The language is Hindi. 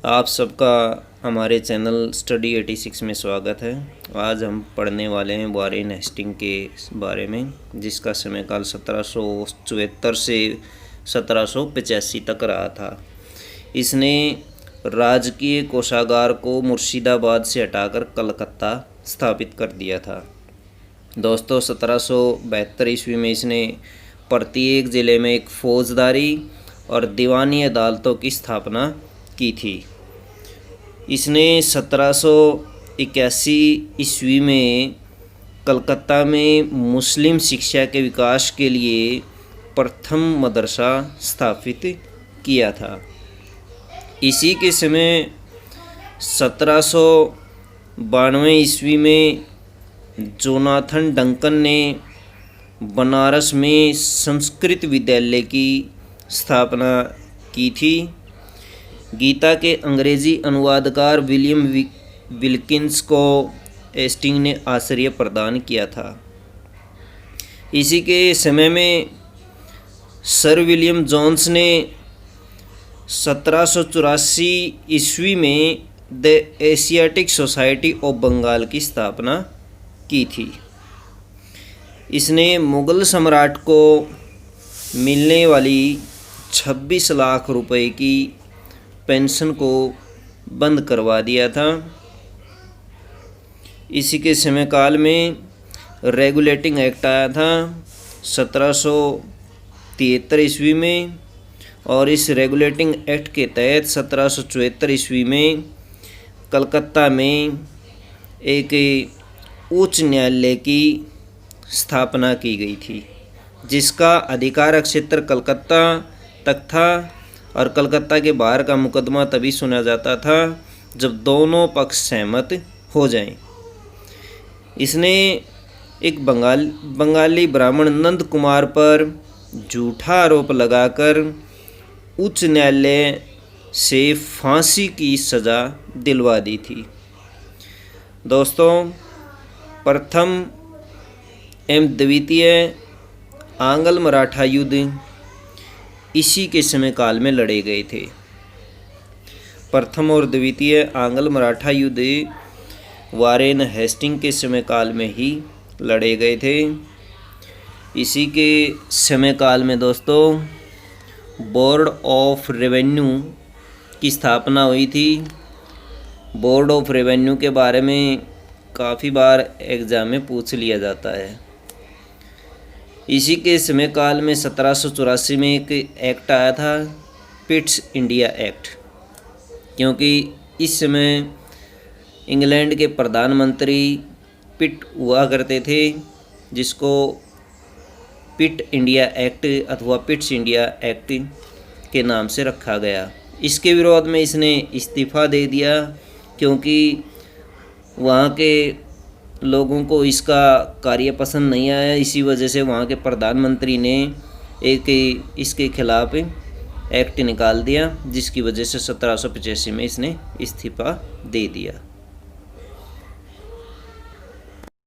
आप सबका हमारे चैनल स्टडी 86 में स्वागत है। आज हम पढ़ने वाले हैं वॉरेन हेस्टिंग के बारे में, जिसका समयकाल 1774 से 1785 तक रहा था। इसने राजकीय कोषागार को मुर्शिदाबाद से हटाकर कलकत्ता स्थापित कर दिया था। दोस्तों, 1772 ईस्वी में इसने प्रत्येक ज़िले में एक फौजदारी और दीवानी अदालतों की स्थापना की थी। इसने 1781 ईस्वी में कलकत्ता में मुस्लिम शिक्षा के विकास के लिए प्रथम मदरसा स्थापित किया था। इसी के समय 1792 ईस्वी में जोनाथन डंकन ने बनारस में संस्कृत विद्यालय की स्थापना की थी। गीता के अंग्रेजी अनुवादकार विलियम विल्किंस को हेस्टिंग ने आश्रय प्रदान किया था। इसी के समय में सर विलियम जोन्स ने 1784 ईस्वी में the Asiatic Society of Bengal की स्थापना की थी। इसने मुग़ल सम्राट को मिलने वाली 26 लाख रुपए की पेंशन को बंद करवा दिया था। इसी के समय काल में रेगुलेटिंग एक्ट आया था 1773 ईस्वी में, और इस रेगुलेटिंग एक्ट के तहत 1774 ईस्वी में कलकत्ता में एक उच्च न्यायालय की स्थापना की गई थी, जिसका अधिकार क्षेत्र कलकत्ता तक था, और कलकत्ता के बाहर का मुकदमा तभी सुना जाता था जब दोनों पक्ष सहमत हो जाएं। इसने एक बंगाली ब्राह्मण नंद कुमार पर झूठा आरोप लगाकर उच्च न्यायालय से फांसी की सज़ा दिलवा दी थी। दोस्तों, प्रथम एवं द्वितीय आंग्ल मराठा युद्ध इसी के समय काल में लड़े गए थे। प्रथम और द्वितीय आंग्ल मराठा युद्ध वॉरेन हेस्टिंग के समय काल में ही लड़े गए थे। इसी के समय काल में दोस्तों बोर्ड ऑफ रेवेन्यू की स्थापना हुई थी। बोर्ड ऑफ रेवेन्यू के बारे में काफ़ी बार एग्ज़ाम में पूछ लिया जाता है। इसी के समय काल में 1784 में एक एक्ट आया था, पिट्स इंडिया एक्ट, क्योंकि इस समय इंग्लैंड के प्रधानमंत्री पिट हुआ करते थे, जिसको पिट इंडिया एक्ट अथवा पिट्स इंडिया एक्ट के नाम से रखा गया। इसके विरोध में इसने इस्तीफ़ा दे दिया, क्योंकि वहाँ के लोगों को इसका कार्य पसंद नहीं आया। इसी वजह से वहाँ के प्रधानमंत्री ने एक इसके खिलाफ एक्ट निकाल दिया, जिसकी वजह से 1785 में इसने इस्तीफ़ा दे दिया।